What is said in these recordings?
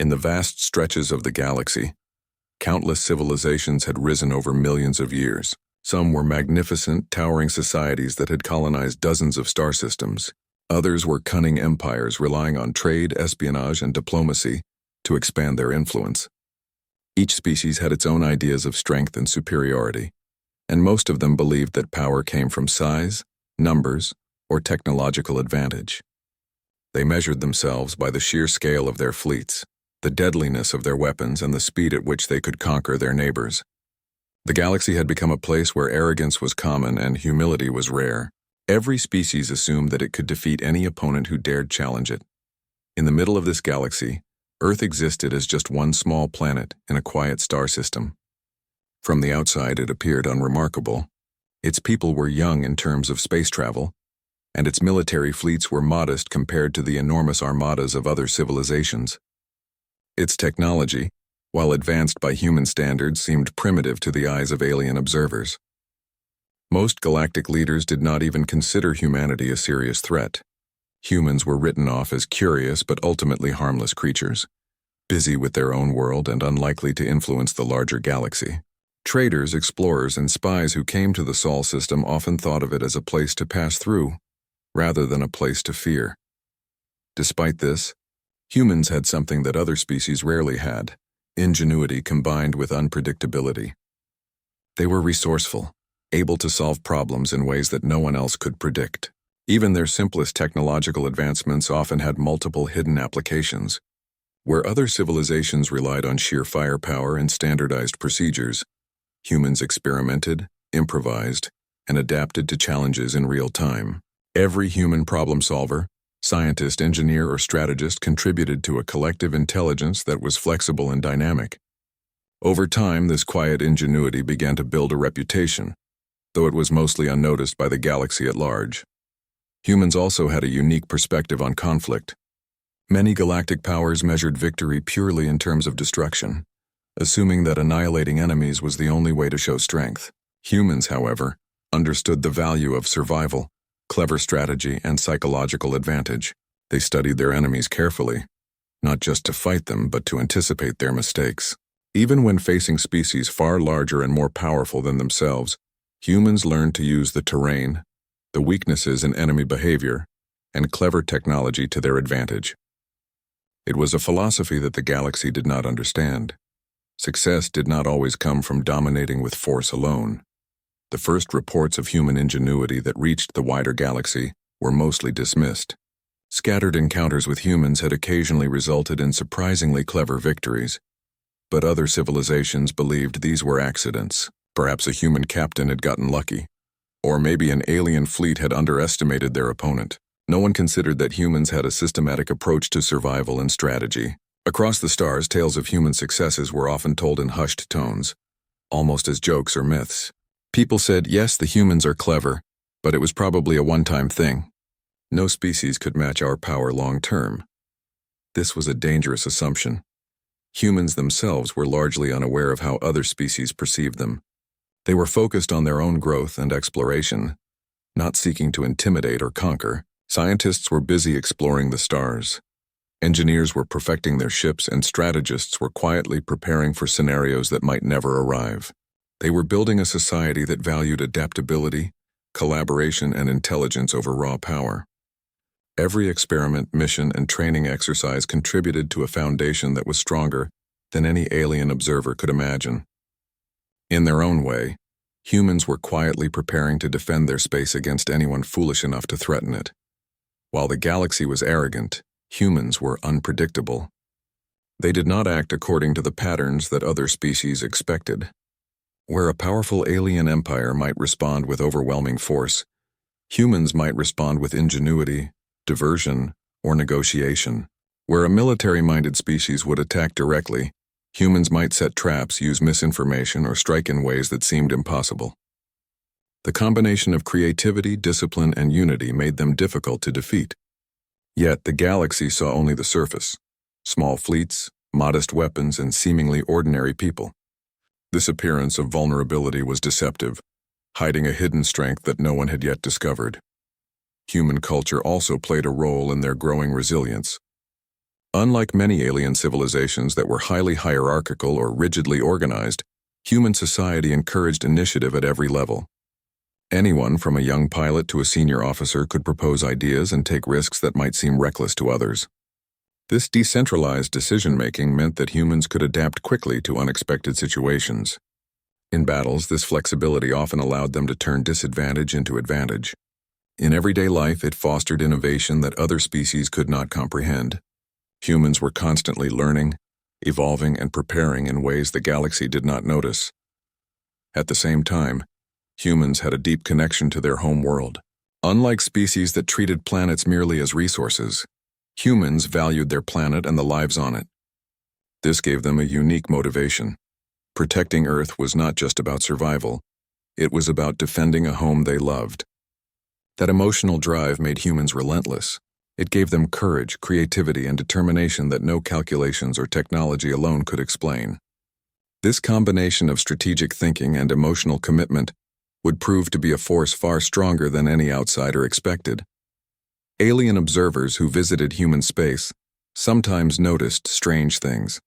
In the vast stretches of the galaxy, countless civilizations had risen over millions of years. Some were magnificent, towering societies that had colonized dozens of star systems. Others were cunning empires relying on trade, espionage, and diplomacy to expand their influence. Each species had its own ideas of strength and superiority, and most of them believed that power came from size, numbers, or technological advantage. They measured themselves by the sheer scale of their fleets, the deadliness of their weapons, and the speed at which they could conquer their neighbors. The galaxy had become a place where arrogance was common and humility was rare. Every species assumed that it could defeat any opponent who dared challenge it. In the middle of this galaxy, Earth existed as just one small planet in a quiet star system. From the outside, it appeared unremarkable. Its people were young in terms of space travel, and its military fleets were modest compared to the enormous armadas of other civilizations. Its technology, while advanced by human standards, seemed primitive to the eyes of alien observers. Most galactic leaders did not even consider humanity a serious threat. Humans were written off as curious but ultimately harmless creatures, busy with their own world and unlikely to influence the larger galaxy. Traders, explorers, and spies who came to the Sol system often thought of it as a place to pass through, rather than a place to fear. Despite this, humans had something that other species rarely had: ingenuity combined with unpredictability. They were resourceful, able to solve problems in ways that no one else could predict. Even their simplest technological advancements often had multiple hidden applications. Where other civilizations relied on sheer firepower and standardized procedures, humans experimented, improvised, and adapted to challenges in real time. Every human problem solver, scientist, engineer, or strategist contributed to a collective intelligence that was flexible and dynamic. Over time, this quiet ingenuity began to build a reputation, though it was mostly unnoticed by the galaxy at large. Humans also had a unique perspective on conflict. Many galactic powers measured victory purely in terms of destruction, assuming that annihilating enemies was the only way to show strength. Humans, however, understood the value of survival, clever strategy, and psychological advantage. They studied their enemies carefully, not just to fight them, but to anticipate their mistakes. Even when facing species far larger and more powerful than themselves, humans learned to use the terrain, the weaknesses in enemy behavior, and clever technology to their advantage. It was a philosophy that the galaxy did not understand. Success did not always come from dominating with force alone. The first reports of human ingenuity that reached the wider galaxy were mostly dismissed. Scattered encounters with humans had occasionally resulted in surprisingly clever victories, but other civilizations believed these were accidents. Perhaps a human captain had gotten lucky, or maybe an alien fleet had underestimated their opponent. No one considered that humans had a systematic approach to survival and strategy. Across the stars, tales of human successes were often told in hushed tones, almost as jokes or myths. People said, yes, the humans are clever, but it was probably a one-time thing. No species could match our power long-term. This was a dangerous assumption. Humans themselves were largely unaware of how other species perceived them. They were focused on their own growth and exploration, not seeking to intimidate or conquer. Scientists were busy exploring the stars. Engineers were perfecting their ships, and strategists were quietly preparing for scenarios that might never arrive. They were building a society that valued adaptability, collaboration, and intelligence over raw power. Every experiment, mission, and training exercise contributed to a foundation that was stronger than any alien observer could imagine. In their own way, humans were quietly preparing to defend their space against anyone foolish enough to threaten it. While the galaxy was arrogant, humans were unpredictable. They did not act according to the patterns that other species expected. Where a powerful alien empire might respond with overwhelming force, humans might respond with ingenuity, diversion, or negotiation. Where a military-minded species would attack directly, humans might set traps, use misinformation, or strike in ways that seemed impossible. The combination of creativity, discipline, and unity made them difficult to defeat. Yet the galaxy saw only the surface: small fleets, modest weapons, and seemingly ordinary people. This appearance of vulnerability was deceptive, hiding a hidden strength that no one had yet discovered. Human culture also played a role in their growing resilience. Unlike many alien civilizations that were highly hierarchical or rigidly organized, human society encouraged initiative at every level. Anyone from a young pilot to a senior officer could propose ideas and take risks that might seem reckless to others. This decentralized decision-making meant that humans could adapt quickly to unexpected situations. In battles, this flexibility often allowed them to turn disadvantage into advantage. In everyday life, it fostered innovation that other species could not comprehend. Humans were constantly learning, evolving, and preparing in ways the galaxy did not notice. At the same time, humans had a deep connection to their home world. Unlike species that treated planets merely as resources, humans valued their planet and the lives on it. This gave them a unique motivation. Protecting Earth was not just about survival, it was about defending a home they loved. That emotional drive made humans relentless. It gave them courage, creativity, and determination that no calculations or technology alone could explain. This combination of strategic thinking and emotional commitment would prove to be a force far stronger than any outsider expected. Alien observers who visited human space sometimes noticed strange things.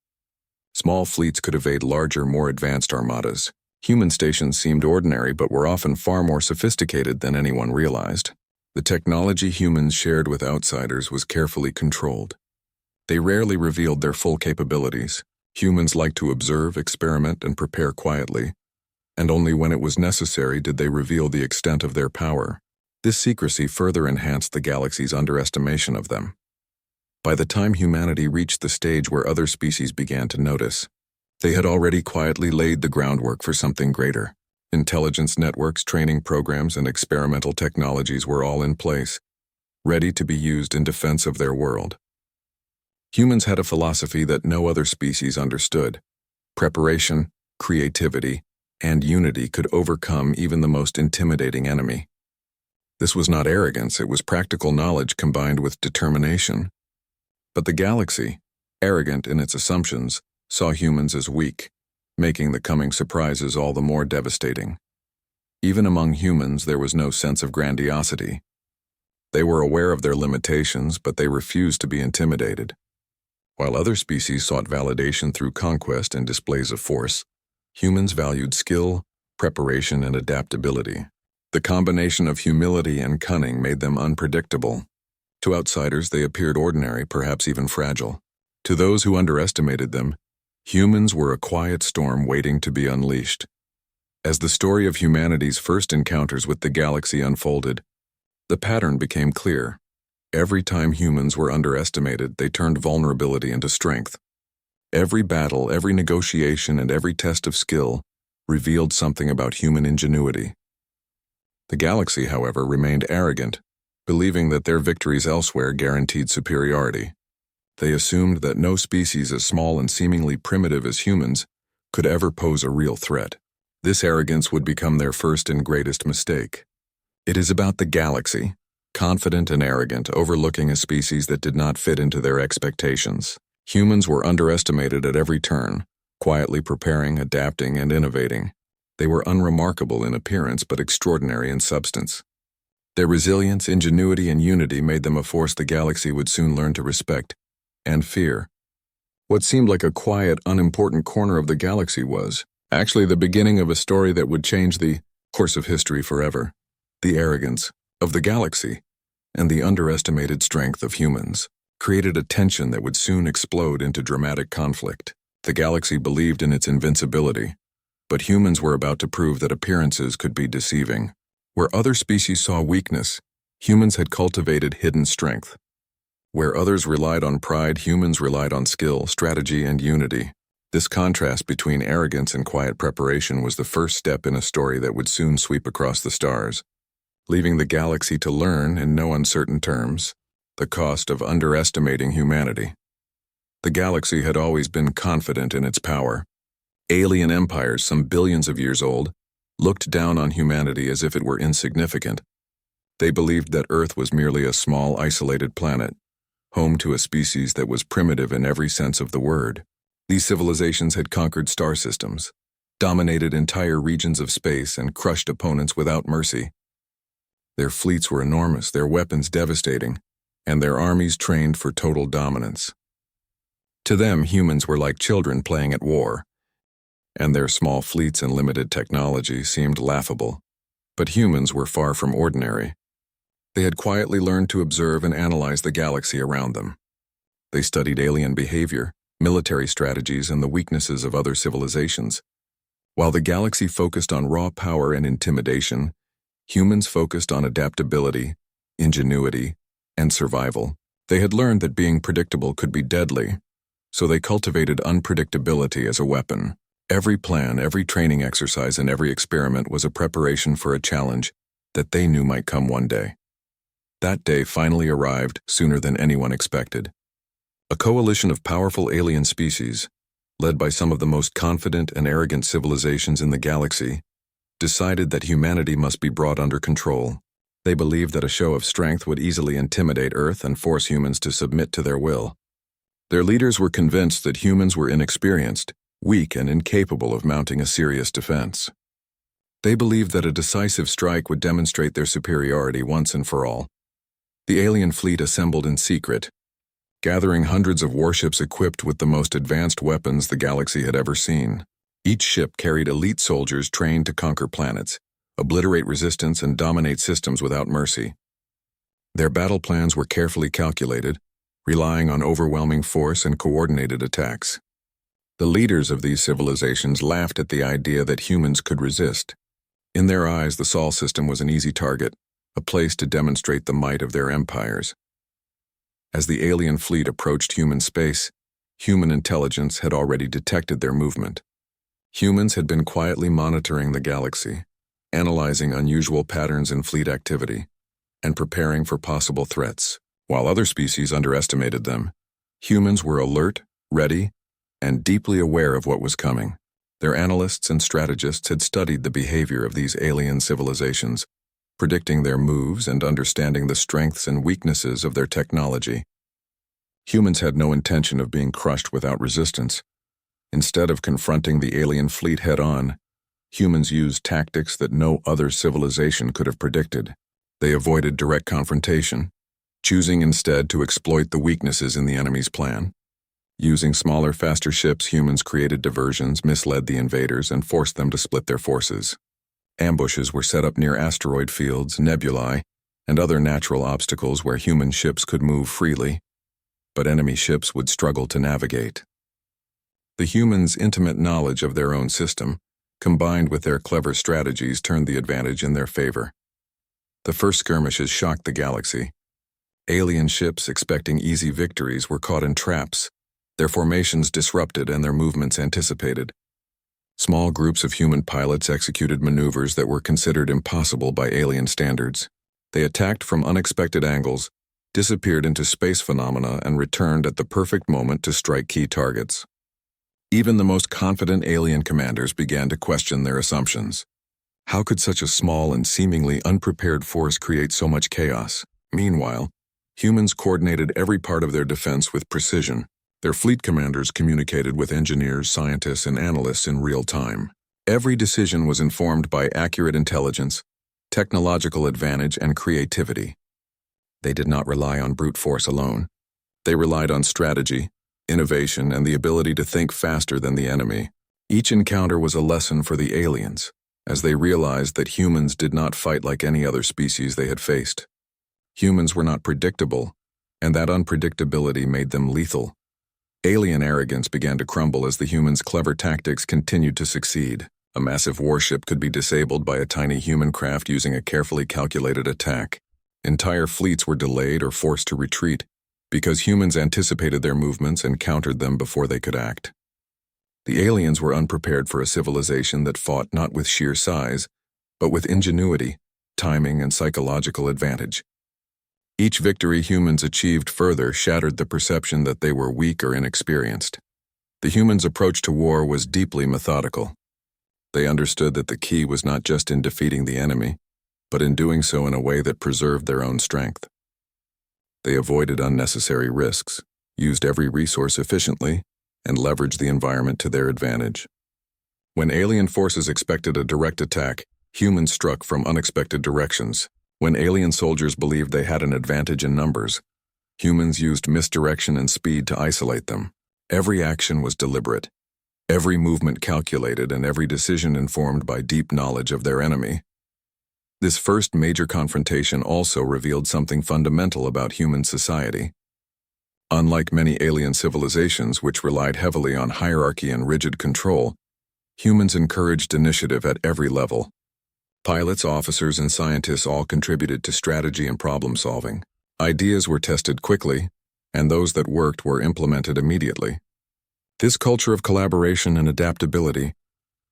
Small fleets could evade larger, more advanced armadas. Human stations seemed ordinary but were often far more sophisticated than anyone realized. The technology humans shared with outsiders was carefully controlled. They rarely revealed their full capabilities. Humans liked to observe, experiment, and prepare quietly, and only when it was necessary did they reveal the extent of their power. This secrecy further enhanced the galaxy's underestimation of them. By the time humanity reached the stage where other species began to notice, they had already quietly laid the groundwork for something greater. Intelligence networks, training programs, and experimental technologies were all in place, ready to be used in defense of their world. Humans had a philosophy that no other species understood. Preparation, creativity, and unity could overcome even the most intimidating enemy. This was not arrogance, it was practical knowledge combined with determination. But the galaxy, arrogant in its assumptions, saw humans as weak, making the coming surprises all the more devastating. Even among humans, there was no sense of grandiosity. They were aware of their limitations, but they refused to be intimidated. While other species sought validation through conquest and displays of force, humans valued skill, preparation, and adaptability. The combination of humility and cunning made them unpredictable. To outsiders, they appeared ordinary, perhaps even fragile. To those who underestimated them, humans were a quiet storm waiting to be unleashed. As the story of humanity's first encounters with the galaxy unfolded, the pattern became clear. Every time humans were underestimated, they turned vulnerability into strength. Every battle, every negotiation, and every test of skill revealed something about human ingenuity. The galaxy, however, remained arrogant, believing that their victories elsewhere guaranteed superiority. They assumed that no species as small and seemingly primitive as humans could ever pose a real threat. This arrogance would become their first and greatest mistake. It is about the galaxy, confident and arrogant, overlooking a species that did not fit into their expectations. Humans were underestimated at every turn, quietly preparing, adapting, and innovating. They were unremarkable in appearance but extraordinary in substance. Their resilience, ingenuity, and unity made them a force the galaxy would soon learn to respect and fear. What seemed like a quiet, unimportant corner of the galaxy was actually the beginning of a story that would change the course of history forever. The arrogance of the galaxy and the underestimated strength of humans created a tension that would soon explode into dramatic conflict. The galaxy believed in its invincibility, but humans were about to prove that appearances could be deceiving. Where other species saw weakness, humans had cultivated hidden strength. Where others relied on pride, humans relied on skill, strategy, and unity. This contrast between arrogance and quiet preparation was the first step in a story that would soon sweep across the stars, leaving the galaxy to learn, in no uncertain terms, the cost of underestimating humanity. The galaxy had always been confident in its power. Alien empires, some billions of years old, looked down on humanity as if it were insignificant. They believed that Earth was merely a small, isolated planet, home to a species that was primitive in every sense of the word. These civilizations had conquered star systems, dominated entire regions of space, and crushed opponents without mercy. Their fleets were enormous, their weapons devastating, and their armies trained for total dominance. To them, humans were like children playing at war, and their small fleets and limited technology seemed laughable. But humans were far from ordinary. They had quietly learned to observe and analyze the galaxy around them. They studied alien behavior, military strategies, and the weaknesses of other civilizations. While the galaxy focused on raw power and intimidation, humans focused on adaptability, ingenuity, and survival. They had learned that being predictable could be deadly, so they cultivated unpredictability as a weapon. Every plan, every training exercise, and every experiment was a preparation for a challenge that they knew might come one day. That day finally arrived sooner than anyone expected. A coalition of powerful alien species, led by some of the most confident and arrogant civilizations in the galaxy, decided that humanity must be brought under control. They believed that a show of strength would easily intimidate Earth and force humans to submit to their will. Their leaders were convinced that humans were inexperienced, weak, and incapable of mounting a serious defense. They believed that a decisive strike would demonstrate their superiority once and for all. The alien fleet assembled in secret, gathering hundreds of warships equipped with the most advanced weapons the galaxy had ever seen. Each ship carried elite soldiers trained to conquer planets, obliterate resistance, and dominate systems without mercy. Their battle plans were carefully calculated, relying on overwhelming force and coordinated attacks. The leaders of these civilizations laughed at the idea that humans could resist. In their eyes, the Sol system was an easy target, a place to demonstrate the might of their empires. As the alien fleet approached human space, human intelligence had already detected their movement. Humans had been quietly monitoring the galaxy, analyzing unusual patterns in fleet activity, and preparing for possible threats. While other species underestimated them, humans were alert, ready, and deeply aware of what was coming. Their analysts and strategists had studied the behavior of these alien civilizations, predicting their moves and understanding the strengths and weaknesses of their technology. Humans had no intention of being crushed without resistance. Instead of confronting the alien fleet head-on, humans used tactics that no other civilization could have predicted. They avoided direct confrontation, choosing instead to exploit the weaknesses in the enemy's plan. Using smaller, faster ships, humans created diversions, misled the invaders, and forced them to split their forces. Ambushes were set up near asteroid fields, nebulae, and other natural obstacles where human ships could move freely, but enemy ships would struggle to navigate. The humans' intimate knowledge of their own system, combined with their clever strategies, turned the advantage in their favor. The first skirmishes shocked the galaxy. Alien ships expecting easy victories were caught in traps, their formations disrupted and their movements anticipated. Small groups of human pilots executed maneuvers that were considered impossible by alien standards. They attacked from unexpected angles, disappeared into space phenomena, and returned at the perfect moment to strike key targets. Even the most confident alien commanders began to question their assumptions. How could such a small and seemingly unprepared force create so much chaos? Meanwhile, humans coordinated every part of their defense with precision. Their fleet commanders communicated with engineers, scientists, and analysts in real time. Every decision was informed by accurate intelligence, technological advantage, and creativity. They did not rely on brute force alone. They relied on strategy, innovation, and the ability to think faster than the enemy. Each encounter was a lesson for the aliens, as they realized that humans did not fight like any other species they had faced. Humans were not predictable, and that unpredictability made them lethal. Alien arrogance began to crumble as the humans' clever tactics continued to succeed. A massive warship could be disabled by a tiny human craft using a carefully calculated attack. Entire fleets were delayed or forced to retreat because humans anticipated their movements and countered them before they could act. The aliens were unprepared for a civilization that fought not with sheer size, but with ingenuity, timing, and psychological advantage. Each victory humans achieved further shattered the perception that they were weak or inexperienced. The humans' approach to war was deeply methodical. They understood that the key was not just in defeating the enemy, but in doing so in a way that preserved their own strength. They avoided unnecessary risks, used every resource efficiently, and leveraged the environment to their advantage. When alien forces expected a direct attack, humans struck from unexpected directions. When alien soldiers believed they had an advantage in numbers, humans used misdirection and speed to isolate them. Every action was deliberate, every movement calculated, and every decision informed by deep knowledge of their enemy. This first major confrontation also revealed something fundamental about human society. Unlike many alien civilizations which relied heavily on hierarchy and rigid control, humans encouraged initiative at every level. Pilots, officers, and scientists all contributed to strategy and problem-solving. Ideas were tested quickly, and those that worked were implemented immediately. This culture of collaboration and adaptability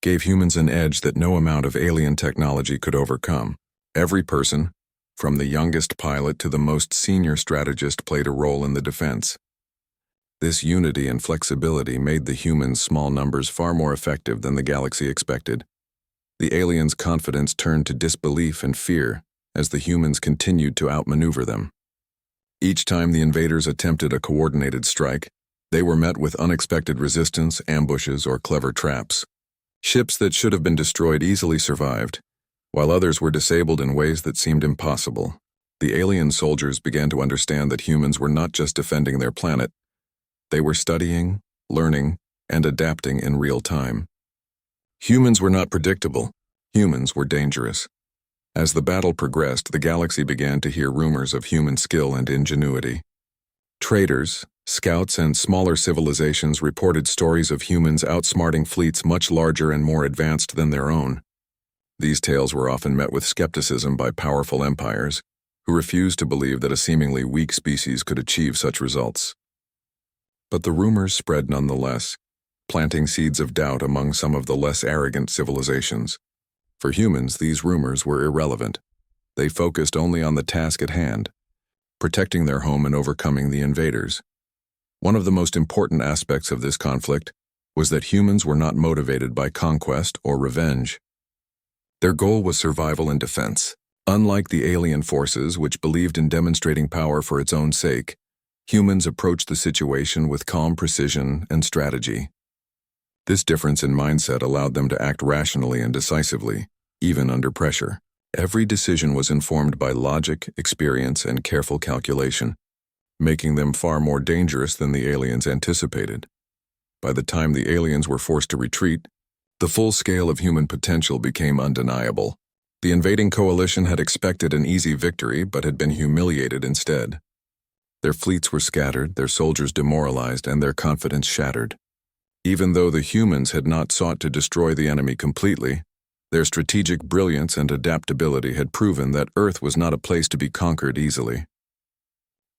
gave humans an edge that no amount of alien technology could overcome. Every person, from the youngest pilot to the most senior strategist, played a role in the defense. This unity and flexibility made the humans' small numbers far more effective than the galaxy expected. The aliens' confidence turned to disbelief and fear as the humans continued to outmaneuver them. Each time the invaders attempted a coordinated strike, they were met with unexpected resistance, ambushes, or clever traps. Ships that should have been destroyed easily survived, while others were disabled in ways that seemed impossible. The alien soldiers began to understand that humans were not just defending their planet. They were studying, learning, and adapting in real time. Humans were not predictable. Humans were dangerous. As the battle progressed, the galaxy began to hear rumors of human skill and ingenuity. Traders, scouts, and smaller civilizations reported stories of humans outsmarting fleets much larger and more advanced than their own. These tales were often met with skepticism by powerful empires, who refused to believe that a seemingly weak species could achieve such results. But the rumors spread nonetheless, planting seeds of doubt among some of the less arrogant civilizations. For humans, these rumors were irrelevant. They focused only on the task at hand, protecting their home and overcoming the invaders. One of the most important aspects of this conflict was that humans were not motivated by conquest or revenge. Their goal was survival and defense. Unlike the alien forces, which believed in demonstrating power for its own sake, humans approached the situation with calm precision and strategy. This difference in mindset allowed them to act rationally and decisively, even under pressure. Every decision was informed by logic, experience, and careful calculation, making them far more dangerous than the aliens anticipated. By the time the aliens were forced to retreat, the full scale of human potential became undeniable. The invading coalition had expected an easy victory but had been humiliated instead. Their fleets were scattered, their soldiers demoralized, and their confidence shattered. Even though the humans had not sought to destroy the enemy completely, their strategic brilliance and adaptability had proven that Earth was not a place to be conquered easily.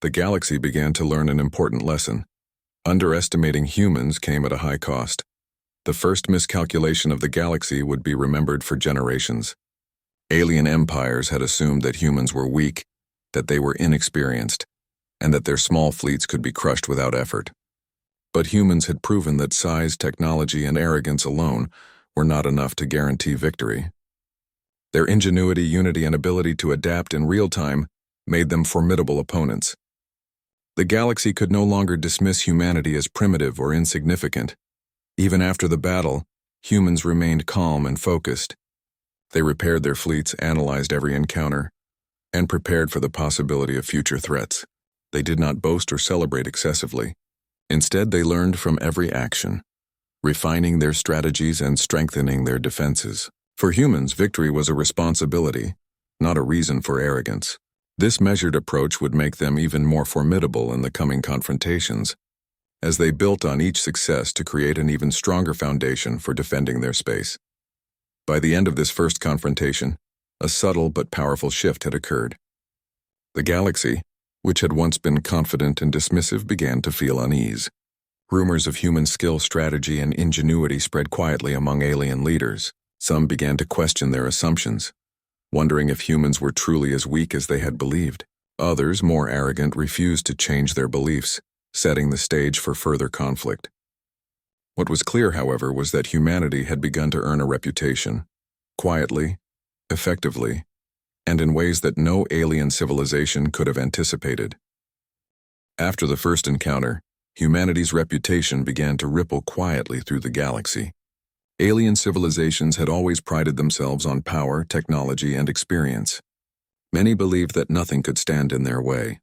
The galaxy began to learn an important lesson. Underestimating humans came at a high cost. The first miscalculation of the galaxy would be remembered for generations. Alien empires had assumed that humans were weak, that they were inexperienced, and that their small fleets could be crushed without effort. But humans had proven that size, technology, and arrogance alone were not enough to guarantee victory. Their ingenuity, unity, and ability to adapt in real time made them formidable opponents. The galaxy could no longer dismiss humanity as primitive or insignificant. Even after the battle, humans remained calm and focused. They repaired their fleets, analyzed every encounter, and prepared for the possibility of future threats. They did not boast or celebrate excessively. Instead, they learned from every action, refining their strategies and strengthening their defenses. For humans, victory was a responsibility, not a reason for arrogance. This measured approach would make them even more formidable in the coming confrontations, as they built on each success to create an even stronger foundation for defending their space. By the end of this first confrontation, a subtle but powerful shift had occurred. The galaxy, which had once been confident and dismissive, began to feel unease. Rumors of human skill, strategy, and ingenuity spread quietly among alien leaders. Some began to question their assumptions, wondering if humans were truly as weak as they had believed. Others, more arrogant, refused to change their beliefs, setting the stage for further conflict. What was clear, however, was that humanity had begun to earn a reputation, quietly, effectively, and in ways that no alien civilization could have anticipated. After the first encounter, humanity's reputation began to ripple quietly through the galaxy. Alien civilizations had always prided themselves on power, technology, and experience. Many believed that nothing could stand in their way.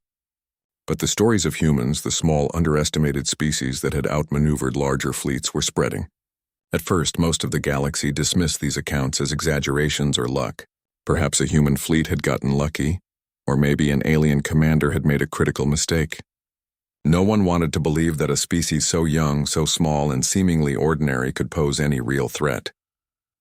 But the stories of humans, the small, underestimated species that had outmaneuvered larger fleets, were spreading. At first, most of the galaxy dismissed these accounts as exaggerations or luck. Perhaps a human fleet had gotten lucky, or maybe an alien commander had made a critical mistake. No one wanted to believe that a species so young, so small, and seemingly ordinary could pose any real threat.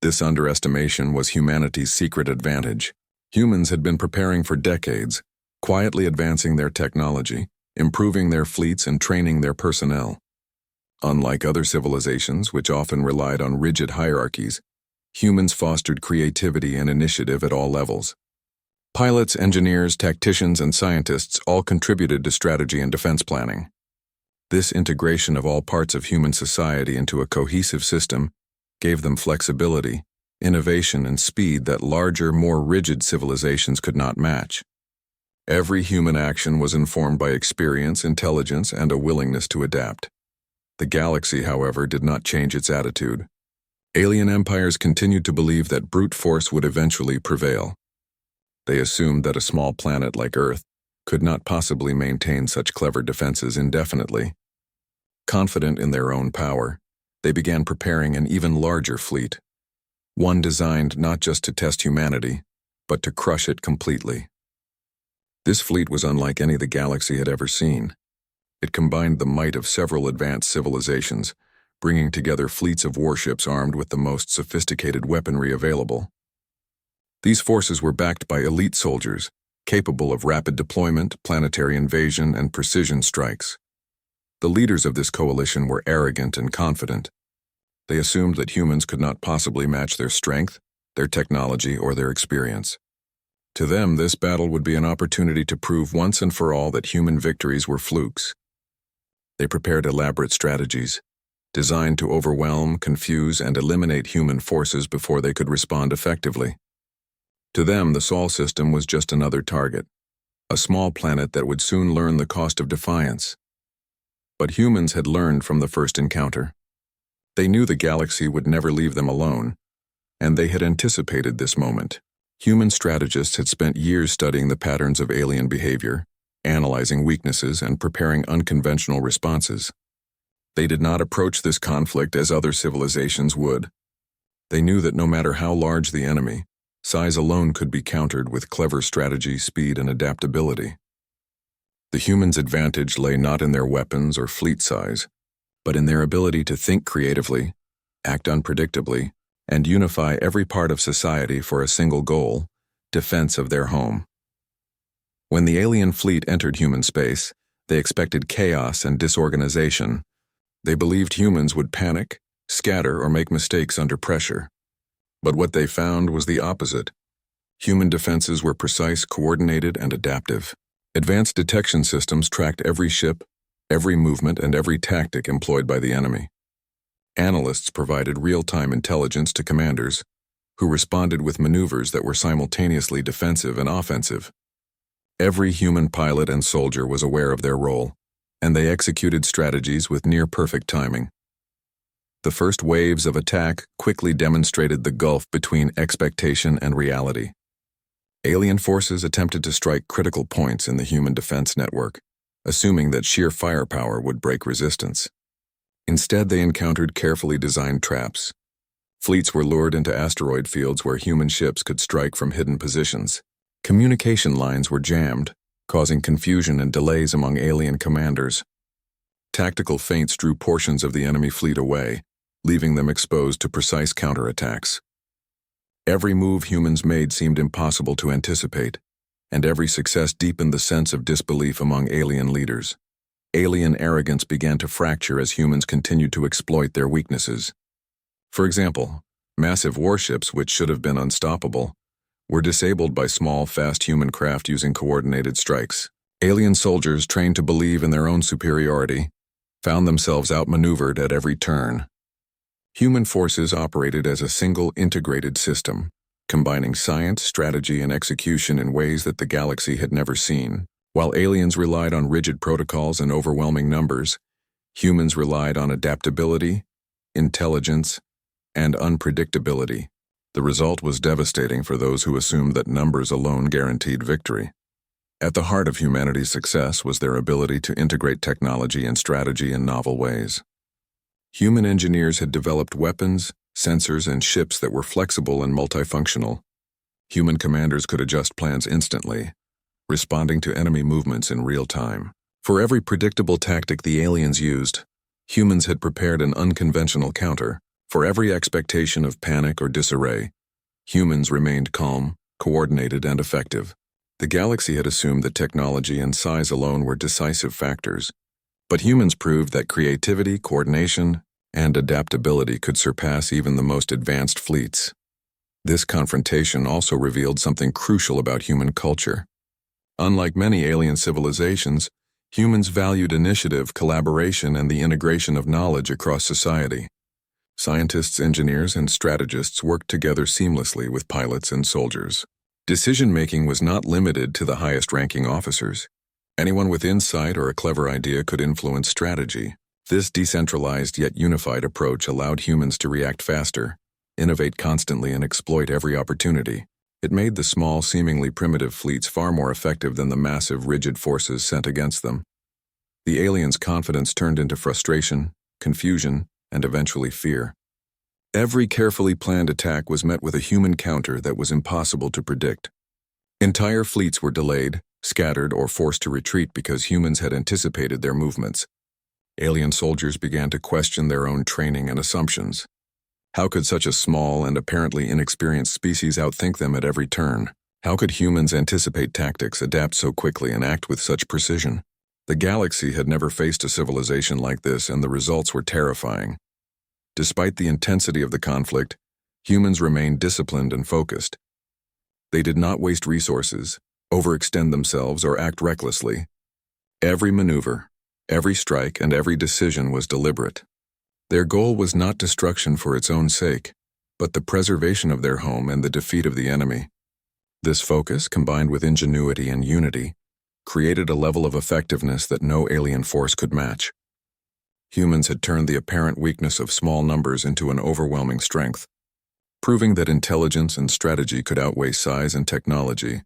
This underestimation was humanity's secret advantage. Humans had been preparing for decades, quietly advancing their technology, improving their fleets, and training their personnel. Unlike other civilizations, which often relied on rigid hierarchies, humans fostered creativity and initiative at all levels. Pilots, engineers, tacticians, and scientists all contributed to strategy and defense planning. This integration of all parts of human society into a cohesive system gave them flexibility, innovation, and speed that larger, more rigid civilizations could not match. Every human action was informed by experience, intelligence, and a willingness to adapt. The galaxy, however, did not change its attitude. Alien empires continued to believe that brute force would eventually prevail. They assumed that a small planet like Earth could not possibly maintain such clever defenses indefinitely. Confident in their own power, they began preparing an even larger fleet, one designed not just to test humanity, but to crush it completely. This fleet was unlike any the galaxy had ever seen. It combined the might of several advanced civilizations, bringing together fleets of warships armed with the most sophisticated weaponry available. These forces were backed by elite soldiers, capable of rapid deployment, planetary invasion, and precision strikes. The leaders of this coalition were arrogant and confident. They assumed that humans could not possibly match their strength, their technology, or their experience. To them, this battle would be an opportunity to prove once and for all that human victories were flukes. They prepared elaborate strategies, designed to overwhelm, confuse, and eliminate human forces before they could respond effectively. To them, the Sol system was just another target, a small planet that would soon learn the cost of defiance. But humans had learned from the first encounter. They knew the galaxy would never leave them alone, and they had anticipated this moment. Human strategists had spent years studying the patterns of alien behavior, analyzing weaknesses, and preparing unconventional responses. They did not approach this conflict as other civilizations would. They knew that no matter how large the enemy, size alone could be countered with clever strategy, speed, and adaptability. The humans' advantage lay not in their weapons or fleet size, but in their ability to think creatively, act unpredictably, and unify every part of society for a single goal: defense of their home. When the alien fleet entered human space, they expected chaos and disorganization. They believed humans would panic, scatter, or make mistakes under pressure. But what they found was the opposite. Human defenses were precise, coordinated, and adaptive. Advanced detection systems tracked every ship, every movement, and every tactic employed by the enemy. Analysts provided real-time intelligence to commanders, who responded with maneuvers that were simultaneously defensive and offensive. Every human pilot and soldier was aware of their role, and they executed strategies with near-perfect timing. The first waves of attack quickly demonstrated the gulf between expectation and reality. Alien forces attempted to strike critical points in the human defense network, assuming that sheer firepower would break resistance. Instead, they encountered carefully designed traps. Fleets were lured into asteroid fields where human ships could strike from hidden positions. Communication lines were jammed, causing confusion and delays among alien commanders. Tactical feints drew portions of the enemy fleet away, leaving them exposed to precise counterattacks. Every move humans made seemed impossible to anticipate, and every success deepened the sense of disbelief among alien leaders. Alien arrogance began to fracture as humans continued to exploit their weaknesses. For example, massive warships, which should have been unstoppable, were disabled by small, fast human craft using coordinated strikes. Alien soldiers, trained to believe in their own superiority, found themselves outmaneuvered at every turn. Human forces operated as a single integrated system, combining science, strategy, and execution in ways that the galaxy had never seen. While aliens relied on rigid protocols and overwhelming numbers, humans relied on adaptability, intelligence, and unpredictability. The result was devastating for those who assumed that numbers alone guaranteed victory. At the heart of humanity's success was their ability to integrate technology and strategy in novel ways. Human engineers had developed weapons, sensors, and ships that were flexible and multifunctional. Human commanders could adjust plans instantly, responding to enemy movements in real time. For every predictable tactic the aliens used, humans had prepared an unconventional counter. For every expectation of panic or disarray, humans remained calm, coordinated, and effective. The galaxy had assumed that technology and size alone were decisive factors, but humans proved that creativity, coordination, and adaptability could surpass even the most advanced fleets. This confrontation also revealed something crucial about human culture. Unlike many alien civilizations, humans valued initiative, collaboration, and the integration of knowledge across society. Scientists, engineers, and strategists worked together seamlessly with pilots and soldiers. Decision-making was not limited to the highest-ranking officers. Anyone with insight or a clever idea could influence strategy. This decentralized yet unified approach allowed humans to react faster, innovate constantly, and exploit every opportunity. It made the small, seemingly primitive fleets far more effective than the massive, rigid forces sent against them. The aliens' confidence turned into frustration, confusion, and eventually fear. Every carefully planned attack was met with a human counter that was impossible to predict. Entire fleets were delayed, scattered, or forced to retreat because humans had anticipated their movements. Alien soldiers began to question their own training and assumptions. How could such a small and apparently inexperienced species outthink them at every turn? How could humans anticipate tactics, adapt so quickly, and act with such precision? The galaxy had never faced a civilization like this, and the results were terrifying. Despite the intensity of the conflict, humans remained disciplined and focused. They did not waste resources, overextend themselves, or act recklessly. Every maneuver, every strike, and every decision was deliberate. Their goal was not destruction for its own sake, but the preservation of their home and the defeat of the enemy. This focus, combined with ingenuity and unity, created a level of effectiveness that no alien force could match. Humans had turned the apparent weakness of small numbers into an overwhelming strength, proving that intelligence and strategy could outweigh size and technology.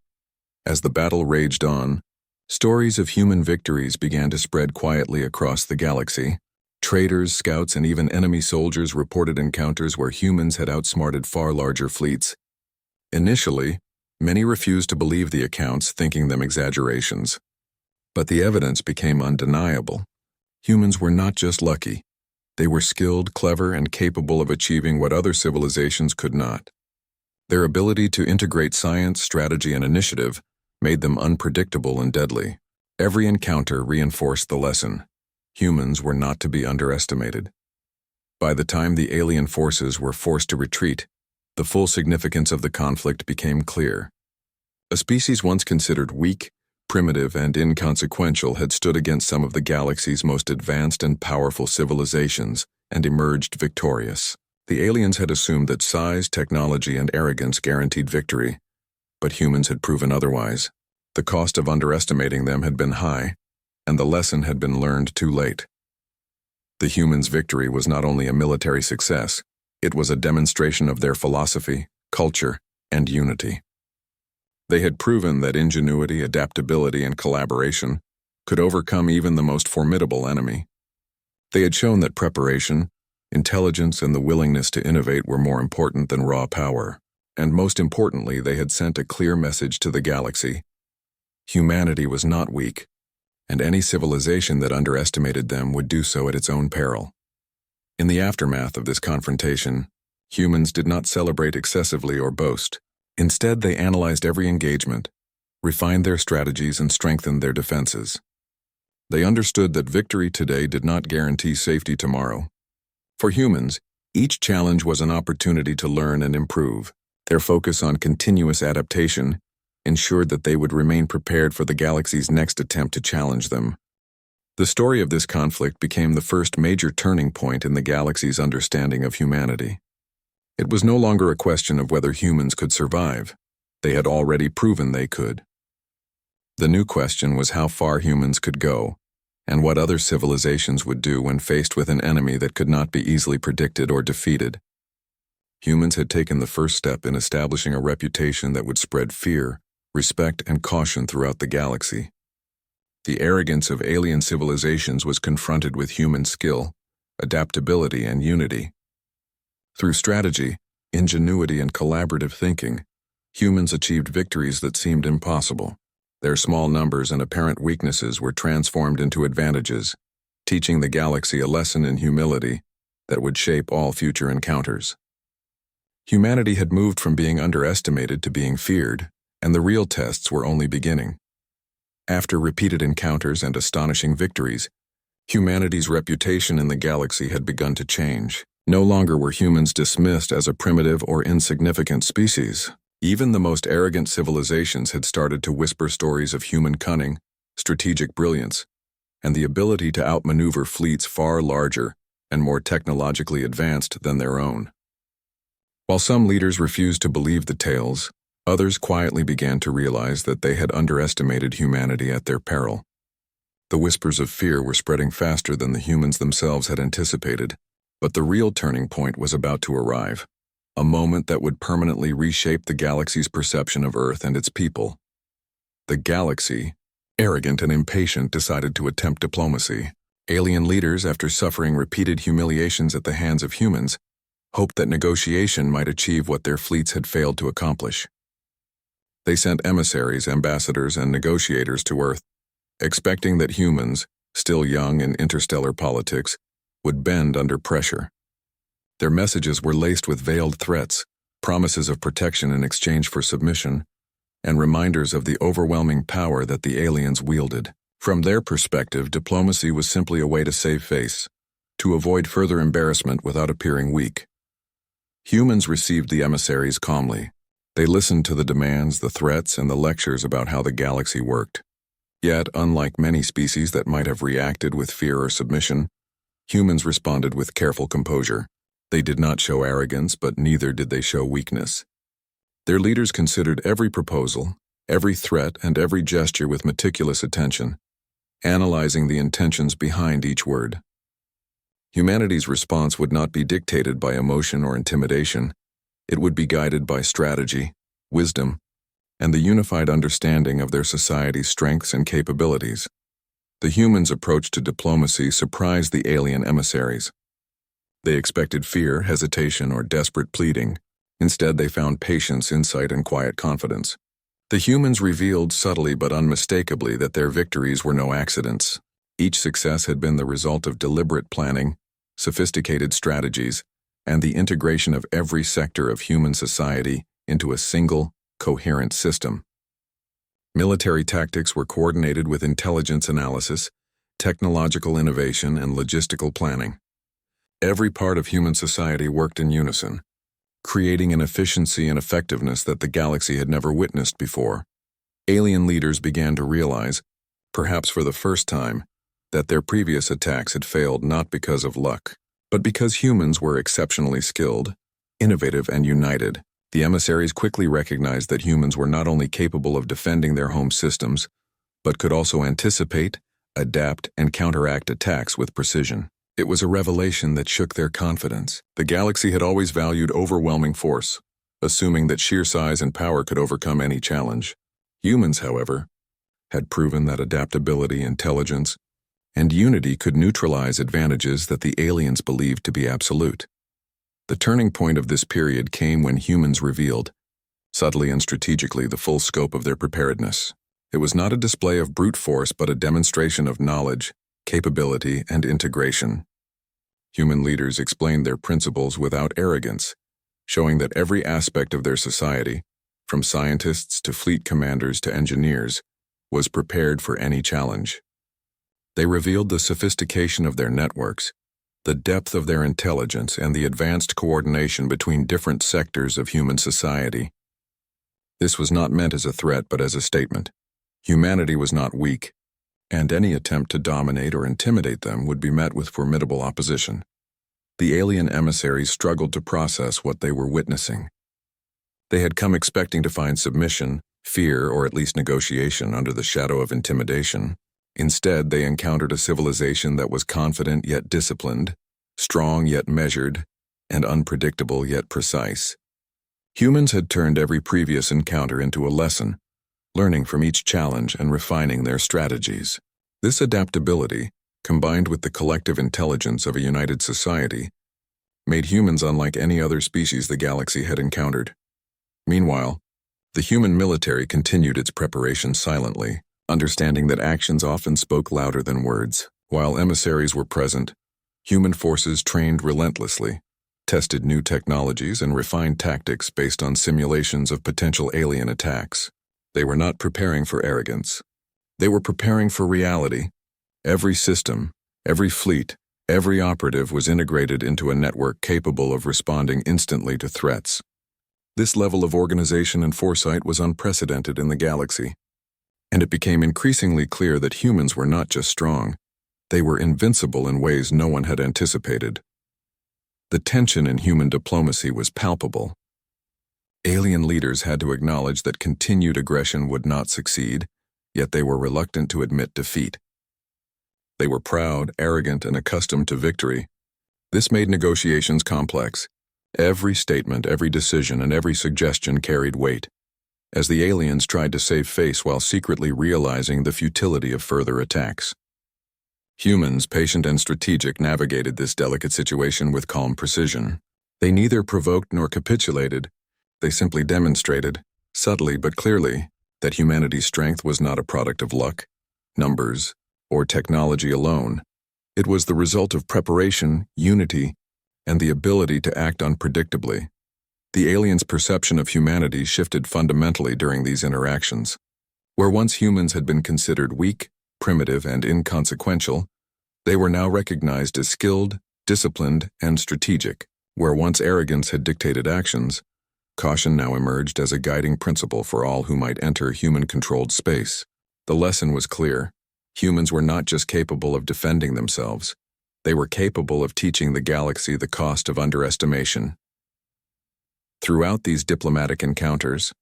As the battle raged on, stories of human victories began to spread quietly across the galaxy. Traders, scouts, and even enemy soldiers reported encounters where humans had outsmarted far larger fleets. Initially, many refused to believe the accounts, thinking them exaggerations. But the evidence became undeniable. Humans were not just lucky. They were skilled, clever, and capable of achieving what other civilizations could not. Their ability to integrate science, strategy, and initiative made them unpredictable and deadly. Every encounter reinforced the lesson. Humans were not to be underestimated. By the time the alien forces were forced to retreat, the full significance of the conflict became clear. A species once considered weak, primitive, and inconsequential had stood against some of the galaxy's most advanced and powerful civilizations and emerged victorious. The aliens had assumed that size, technology, and arrogance guaranteed victory, but humans had proven otherwise. The cost of underestimating them had been high, and the lesson had been learned too late. The humans' victory was not only a military success, it was a demonstration of their philosophy, culture, and unity. They had proven that ingenuity, adaptability, and collaboration could overcome even the most formidable enemy. They had shown that preparation, intelligence, and the willingness to innovate were more important than raw power. And most importantly, they had sent a clear message to the galaxy. Humanity was not weak, and any civilization that underestimated them would do so at its own peril. In the aftermath of this confrontation, humans did not celebrate excessively or boast. Instead, they analyzed every engagement, refined their strategies, and strengthened their defenses. They understood that victory today did not guarantee safety tomorrow. For humans, each challenge was an opportunity to learn and improve. Their focus on continuous adaptation ensured that they would remain prepared for the galaxy's next attempt to challenge them. The story of this conflict became the first major turning point in the galaxy's understanding of humanity. It was no longer a question of whether humans could survive. They had already proven they could. The new question was how far humans could go, and what other civilizations would do when faced with an enemy that could not be easily predicted or defeated. Humans had taken the first step in establishing a reputation that would spread fear, respect, and caution throughout the galaxy. The arrogance of alien civilizations was confronted with human skill, adaptability, and unity. Through strategy, ingenuity, and collaborative thinking, humans achieved victories that seemed impossible. Their small numbers and apparent weaknesses were transformed into advantages, teaching the galaxy a lesson in humility that would shape all future encounters. Humanity had moved from being underestimated to being feared, and the real tests were only beginning. After repeated encounters and astonishing victories, humanity's reputation in the galaxy had begun to change. No longer were humans dismissed as a primitive or insignificant species. Even the most arrogant civilizations had started to whisper stories of human cunning, strategic brilliance, and the ability to outmaneuver fleets far larger and more technologically advanced than their own. While some leaders refused to believe the tales, others quietly began to realize that they had underestimated humanity at their peril. The whispers of fear were spreading faster than the humans themselves had anticipated, but the real turning point was about to arrive, a moment that would permanently reshape the galaxy's perception of Earth and its people. The galaxy, arrogant and impatient, decided to attempt diplomacy. Alien leaders, after suffering repeated humiliations at the hands of humans, hoped that negotiation might achieve what their fleets had failed to accomplish. They sent emissaries, ambassadors, and negotiators to Earth, expecting that humans, still young in interstellar politics, would bend under pressure. Their messages were laced with veiled threats, promises of protection in exchange for submission, and reminders of the overwhelming power that the aliens wielded. From their perspective, diplomacy was simply a way to save face, to avoid further embarrassment without appearing weak. Humans received the emissaries calmly. They listened to the demands, the threats, and the lectures about how the galaxy worked. Yet, unlike many species that might have reacted with fear or submission, humans responded with careful composure. They did not show arrogance, but neither did they show weakness. Their leaders considered every proposal, every threat, and every gesture with meticulous attention, analyzing the intentions behind each word. Humanity's response would not be dictated by emotion or intimidation. It would be guided by strategy, wisdom, and the unified understanding of their society's strengths and capabilities. The humans' approach to diplomacy surprised the alien emissaries. They expected fear, hesitation, or desperate pleading. Instead, they found patience, insight, and quiet confidence. The humans revealed subtly but unmistakably that their victories were no accidents. Each success had been the result of deliberate planning, sophisticated strategies, and the integration of every sector of human society into a single, coherent system. Military tactics were coordinated with intelligence analysis, technological innovation, and logistical planning. Every part of human society worked in unison, creating an efficiency and effectiveness that the galaxy had never witnessed before. Alien leaders began to realize, perhaps for the first time, that their previous attacks had failed not because of luck, but because humans were exceptionally skilled, innovative, and united. The emissaries quickly recognized that humans were not only capable of defending their home systems, but could also anticipate, adapt, and counteract attacks with precision. It was a revelation that shook their confidence. The galaxy had always valued overwhelming force, assuming that sheer size and power could overcome any challenge. Humans, however, had proven that adaptability, intelligence, and unity could neutralize advantages that the aliens believed to be absolute. The turning point of this period came when humans revealed, subtly and strategically, the full scope of their preparedness. It was not a display of brute force, but a demonstration of knowledge, capability, and integration. Human leaders explained their principles without arrogance, showing that every aspect of their society, from scientists to fleet commanders to engineers, was prepared for any challenge. They revealed the sophistication of their networks, the depth of their intelligence, and the advanced coordination between different sectors of human society. This was not meant as a threat, but as a statement. Humanity was not weak, and any attempt to dominate or intimidate them would be met with formidable opposition. The alien emissaries struggled to process what they were witnessing. They had come expecting to find submission, fear, or at least negotiation under the shadow of intimidation. Instead, they encountered a civilization that was confident yet disciplined, strong yet measured, and unpredictable yet precise. Humans had turned every previous encounter into a lesson, learning from each challenge and refining their strategies. This adaptability, combined with the collective intelligence of a united society, made humans unlike any other species the galaxy had encountered. Meanwhile, the human military continued its preparation silently, understanding that actions often spoke louder than words. While emissaries were present, human forces trained relentlessly, tested new technologies, and refined tactics based on simulations of potential alien attacks. They were not preparing for arrogance. They were preparing for reality. Every system, every fleet, every operative was integrated into a network capable of responding instantly to threats. This level of organization and foresight was unprecedented in the galaxy, and it became increasingly clear that humans were not just strong, they were invincible in ways no one had anticipated. The tension in human diplomacy was palpable. Alien leaders had to acknowledge that continued aggression would not succeed, yet they were reluctant to admit defeat. They were proud, arrogant, and accustomed to victory. This made negotiations complex. Every statement, every decision, and every suggestion carried weight, as the aliens tried to save face while secretly realizing the futility of further attacks. Humans, patient and strategic, navigated this delicate situation with calm precision. They neither provoked nor capitulated. They simply demonstrated, subtly but clearly, that humanity's strength was not a product of luck, numbers, or technology alone. It was the result of preparation, unity, and the ability to act unpredictably. The aliens' perception of humanity shifted fundamentally during these interactions. Where once humans had been considered weak, primitive, and inconsequential, they were now recognized as skilled, disciplined, and strategic. Where once arrogance had dictated actions, caution now emerged as a guiding principle for all who might enter human-controlled space. The lesson was clear. Humans were not just capable of defending themselves, they were capable of teaching the galaxy the cost of underestimation. Throughout these diplomatic encounters,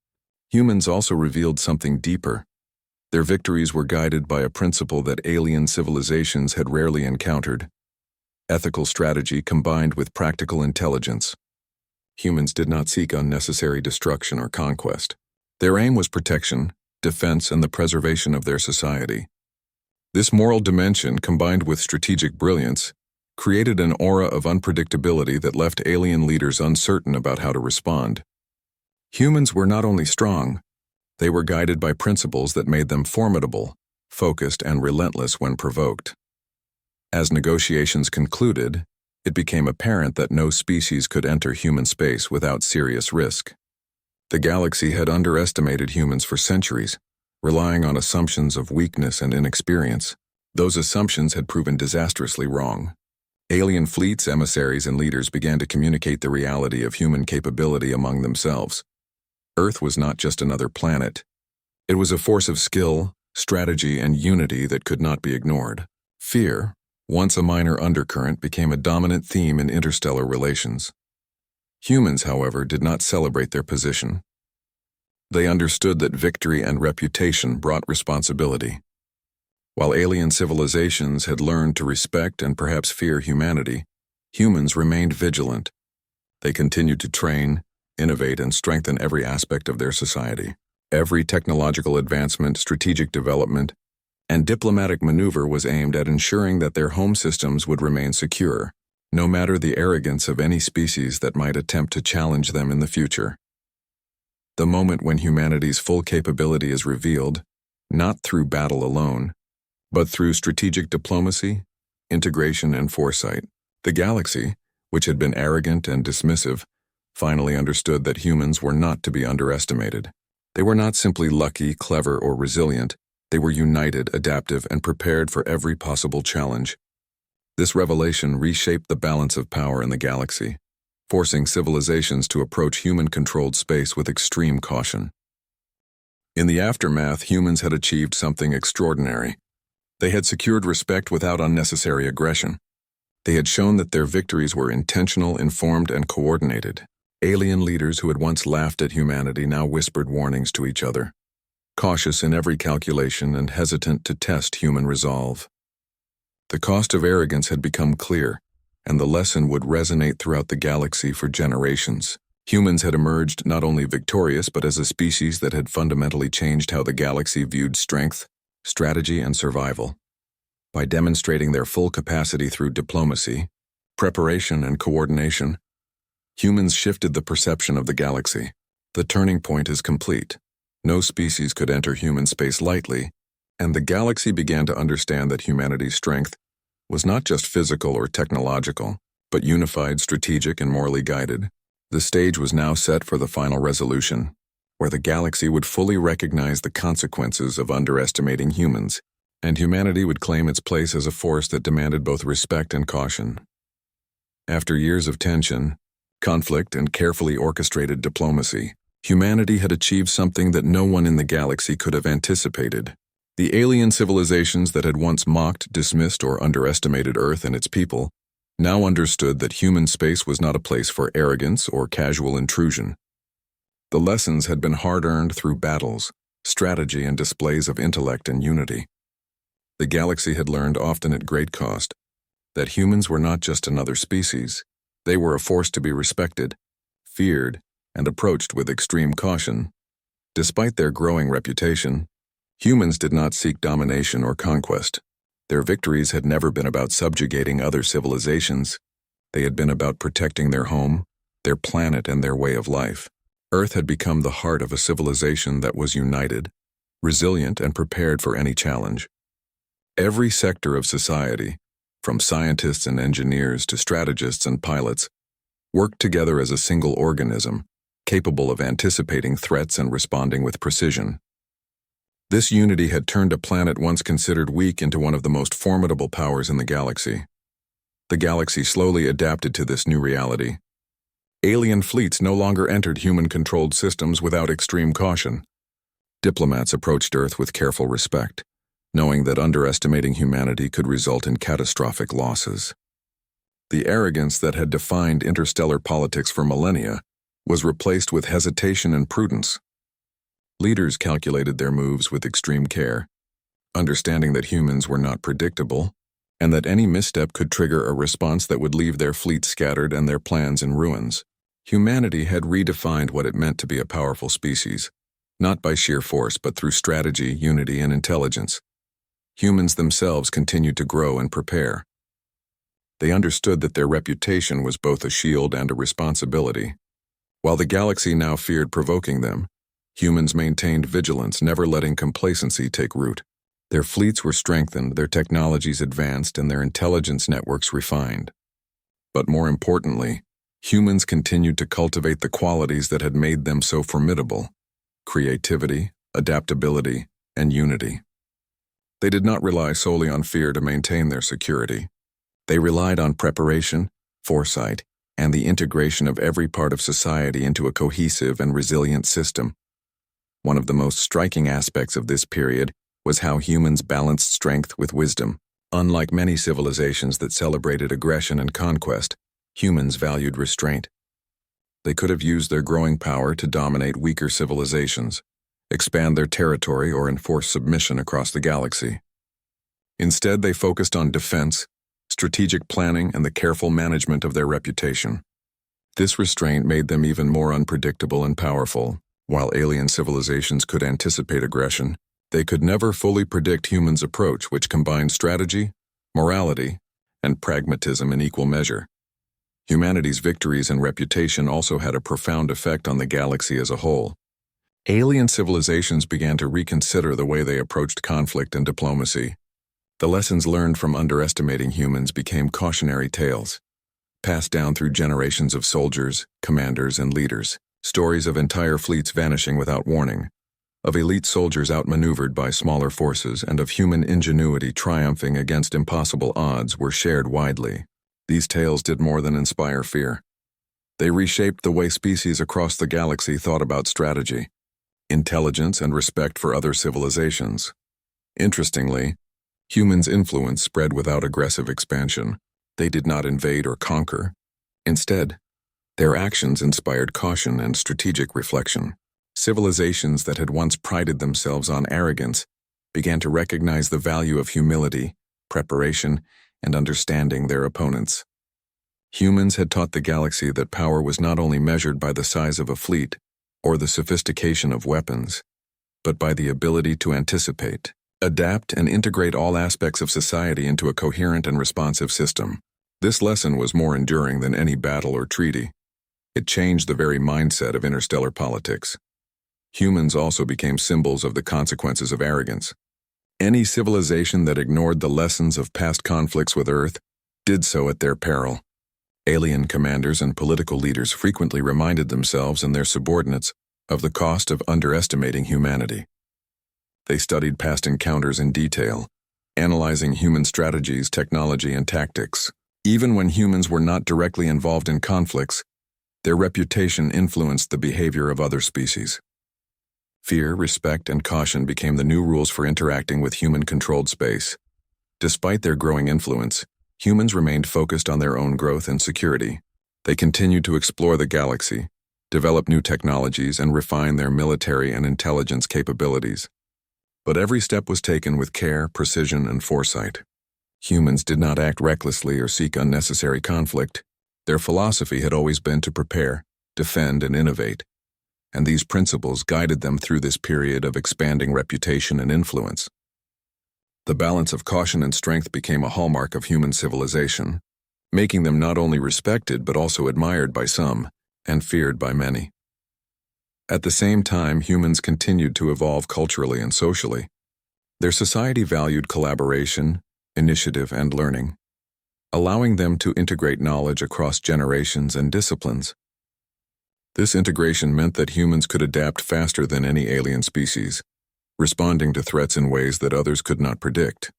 humans also revealed something deeper. Their victories were guided by a principle that alien civilizations had rarely encountered: ethical strategy combined with practical intelligence. Humans did not seek unnecessary destruction or conquest. Their aim was protection, defense, and the preservation of their society. This moral dimension, combined with strategic brilliance, created an aura of unpredictability that left alien leaders uncertain about how to respond. Humans were not only strong, they were guided by principles that made them formidable, focused, and relentless when provoked. As negotiations concluded, it became apparent that no species could enter human space without serious risk. The galaxy had underestimated humans for centuries, relying on assumptions of weakness and inexperience. Those assumptions had proven disastrously wrong. Alien fleets, emissaries, and leaders began to communicate the reality of human capability among themselves. Earth was not just another planet. It was a force of skill, strategy, and unity that could not be ignored. Fear, once a minor undercurrent, became a dominant theme in interstellar relations. Humans, however, did not celebrate their position. They understood that victory and reputation brought responsibility. While alien civilizations had learned to respect and perhaps fear humanity, humans remained vigilant. They continued to train, innovate, and strengthen every aspect of their society. Every technological advancement, strategic development, and diplomatic maneuver was aimed at ensuring that their home systems would remain secure, no matter the arrogance of any species that might attempt to challenge them in the future. The moment when humanity's full capability is revealed, not through battle alone, but through strategic diplomacy, integration, and foresight. The galaxy, which had been arrogant and dismissive, finally understood that humans were not to be underestimated. They were not simply lucky, clever, or resilient. They were united, adaptive, and prepared for every possible challenge. This revelation reshaped the balance of power in the galaxy, forcing civilizations to approach human-controlled space with extreme caution. In the aftermath, humans had achieved something extraordinary. They had secured respect without unnecessary aggression. They had shown that their victories were intentional, informed, and coordinated. Alien leaders who had once laughed at humanity now whispered warnings to each other, cautious in every calculation and hesitant to test human resolve. The cost of arrogance had become clear, and the lesson would resonate throughout the galaxy for generations. Humans had emerged not only victorious but as a species that had fundamentally changed how the galaxy viewed strength, strategy, and survival. By demonstrating their full capacity through diplomacy, preparation, and coordination, humans shifted the perception of the galaxy. The turning point is complete. No species could enter human space lightly, and the galaxy began to understand that humanity's strength was not just physical or technological, but unified, strategic, and morally guided. The stage was now set for the final resolution, where the galaxy would fully recognize the consequences of underestimating humans, and humanity would claim its place as a force that demanded both respect and caution. After years of tension, conflict, and carefully orchestrated diplomacy, humanity had achieved something that no one in the galaxy could have anticipated. The alien civilizations that had once mocked, dismissed, or underestimated Earth and its people now understood that human space was not a place for arrogance or casual intrusion. The lessons had been hard-earned through battles, strategy, and displays of intellect and unity. The galaxy had learned, often at great cost, that humans were not just another species. They were a force to be respected, feared, and approached with extreme caution. Despite their growing reputation, humans did not seek domination or conquest. Their victories had never been about subjugating other civilizations. They had been about protecting their home, their planet, and their way of life. Earth had become the heart of a civilization that was united, resilient, and prepared for any challenge. Every sector of society, from scientists and engineers to strategists and pilots, worked together as a single organism, capable of anticipating threats and responding with precision. This unity had turned a planet once considered weak into one of the most formidable powers in the galaxy. The galaxy slowly adapted to this new reality. Alien fleets no longer entered human-controlled systems without extreme caution. Diplomats approached Earth with careful respect, knowing that underestimating humanity could result in catastrophic losses. The arrogance that had defined interstellar politics for millennia was replaced with hesitation and prudence. Leaders calculated their moves with extreme care, understanding that humans were not predictable, and that any misstep could trigger a response that would leave their fleet scattered and their plans in ruins. Humanity had redefined what it meant to be a powerful species, not by sheer force but through strategy, unity, and intelligence. Humans themselves continued to grow and prepare. They understood that their reputation was both a shield and a responsibility. While the galaxy now feared provoking them, humans maintained vigilance, never letting complacency take root. Their fleets were strengthened, their technologies advanced, and their intelligence networks refined. But more importantly, humans continued to cultivate the qualities that had made them so formidable: creativity, adaptability, and unity. They did not rely solely on fear to maintain their security. They relied on preparation, foresight, and the integration of every part of society into a cohesive and resilient system. One of the most striking aspects of this period was how humans balanced strength with wisdom. Unlike many civilizations that celebrated aggression and conquest, humans valued restraint. They could have used their growing power to dominate weaker civilizations, expand their territory, or enforce submission across the galaxy. Instead, they focused on defense, strategic planning, and the careful management of their reputation. This restraint made them even more unpredictable and powerful. While alien civilizations could anticipate aggression, they could never fully predict humans' approach, which combined strategy, morality, and pragmatism in equal measure. Humanity's victories and reputation also had a profound effect on the galaxy as a whole. Alien civilizations began to reconsider the way they approached conflict and diplomacy. The lessons learned from underestimating humans became cautionary tales, passed down through generations of soldiers, commanders, and leaders. Stories of entire fleets vanishing without warning, of elite soldiers outmaneuvered by smaller forces, and of human ingenuity triumphing against impossible odds were shared widely. These tales did more than inspire fear. They reshaped the way species across the galaxy thought about strategy, intelligence, and respect for other civilizations. Interestingly, humans' influence spread without aggressive expansion. They did not invade or conquer. Instead, their actions inspired caution and strategic reflection. Civilizations that had once prided themselves on arrogance began to recognize the value of humility, preparation, and understanding their opponents. Humans had taught the galaxy that power was not only measured by the size of a fleet or the sophistication of weapons, but by the ability to anticipate, adapt, and integrate all aspects of society into a coherent and responsive system. This lesson was more enduring than any battle or treaty. It changed the very mindset of interstellar politics. Humans also became symbols of the consequences of arrogance. Any civilization that ignored the lessons of past conflicts with Earth did so at their peril. Alien commanders and political leaders frequently reminded themselves and their subordinates of the cost of underestimating humanity. They studied past encounters in detail, analyzing human strategies, technology, and tactics. Even when humans were not directly involved in conflicts, their reputation influenced the behavior of other species. Fear, respect, and caution became the new rules for interacting with human-controlled space. Despite their growing influence, humans remained focused on their own growth and security. They continued to explore the galaxy, develop new technologies, and refine their military and intelligence capabilities. But every step was taken with care, precision, and foresight. Humans did not act recklessly or seek unnecessary conflict. Their philosophy had always been to prepare, defend, and innovate, and these principles guided them through this period of expanding reputation and influence. The balance of caution and strength became a hallmark of human civilization, making them not only respected but also admired by some and feared by many. At the same time, humans continued to evolve culturally and socially. Their society valued collaboration, initiative, and learning, allowing them to integrate knowledge across generations and disciplines. This integration meant that humans could adapt faster than any alien species, responding to threats in ways that others could not predict.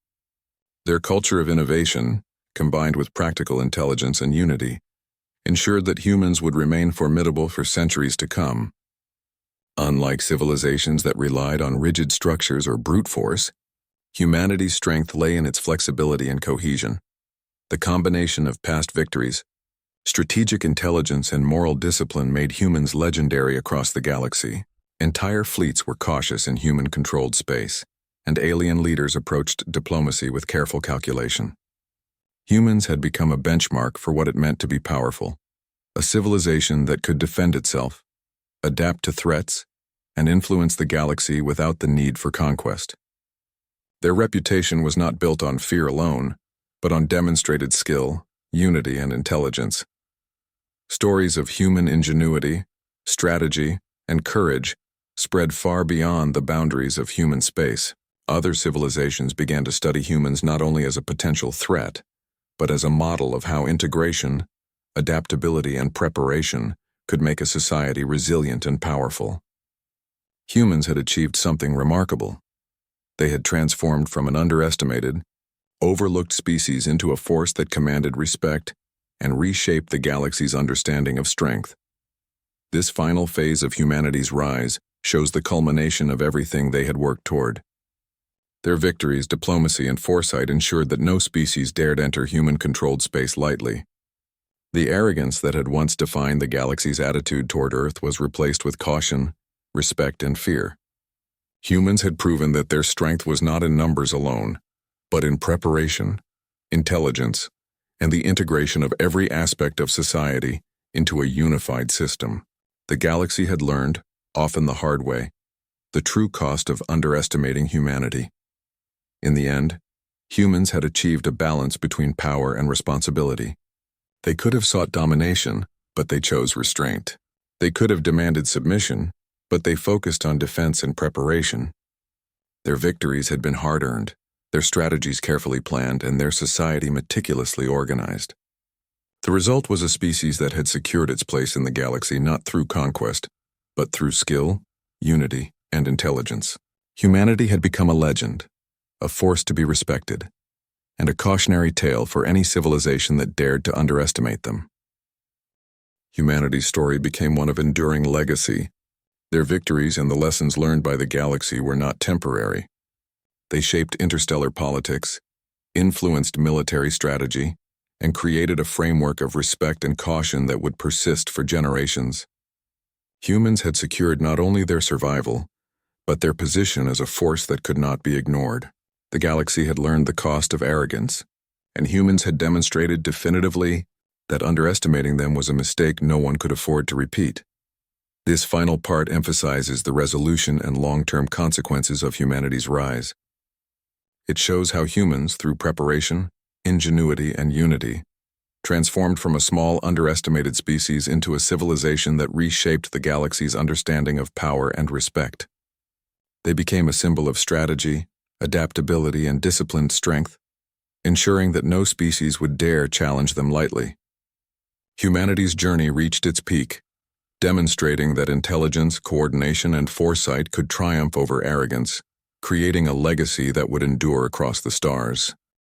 Their culture of innovation, combined with practical intelligence and unity, ensured that humans would remain formidable for centuries to come. Unlike civilizations that relied on rigid structures or brute force, humanity's strength lay in its flexibility and cohesion. The combination of past victories, strategic intelligence, and moral discipline made humans legendary across the galaxy. Entire fleets were cautious in human-controlled space, and alien leaders approached diplomacy with careful calculation. Humans had become a benchmark for what it meant to be powerful, a civilization that could defend itself, adapt to threats, and influence the galaxy without the need for conquest. Their reputation was not built on fear alone, but on demonstrated skill, unity, and intelligence. Stories of human ingenuity, strategy, and courage spread far beyond the boundaries of human space. Other civilizations began to study humans not only as a potential threat, but as a model of how integration, adaptability, and preparation could make a society resilient and powerful. Humans had achieved something remarkable. They had transformed from an underestimated, overlooked species into a force that commanded respect and reshaped the galaxy's understanding of strength. This final phase of humanity's rise shows the culmination of everything they had worked toward. Their victories, diplomacy, and foresight ensured that no species dared enter human-controlled space lightly. The arrogance that had once defined the galaxy's attitude toward Earth was replaced with caution, respect, and fear. Humans had proven that their strength was not in numbers alone, but in preparation, intelligence, and the integration of every aspect of society into a unified system. The galaxy had learned, often the hard way, the true cost of underestimating humanity. In the end, humans had achieved a balance between power and responsibility. They could have sought domination, but they chose restraint. They could have demanded submission, but they focused on defense and preparation. Their victories had been hard-earned, their strategies carefully planned, and their society meticulously organized. The result was a species that had secured its place in the galaxy not through conquest, but through skill, unity, and intelligence. Humanity had become a legend, a force to be respected, and a cautionary tale for any civilization that dared to underestimate them. Humanity's story became one of enduring legacy. Their victories and the lessons learned by the galaxy were not temporary. They shaped interstellar politics, influenced military strategy, and created a framework of respect and caution that would persist for generations. Humans had secured not only their survival, but their position as a force that could not be ignored. The galaxy had learned the cost of arrogance, and humans had demonstrated definitively that underestimating them was a mistake no one could afford to repeat. This final part emphasizes the resolution and long-term consequences of humanity's rise. It shows how humans, through preparation, ingenuity, and unity, transformed from a small, underestimated species into a civilization that reshaped the galaxy's understanding of power and respect. They became a symbol of strategy, adaptability, and disciplined strength, ensuring that no species would dare challenge them lightly. Humanity's journey reached its peak, demonstrating that intelligence, coordination, and foresight could triumph over arrogance, creating a legacy that would endure across the stars.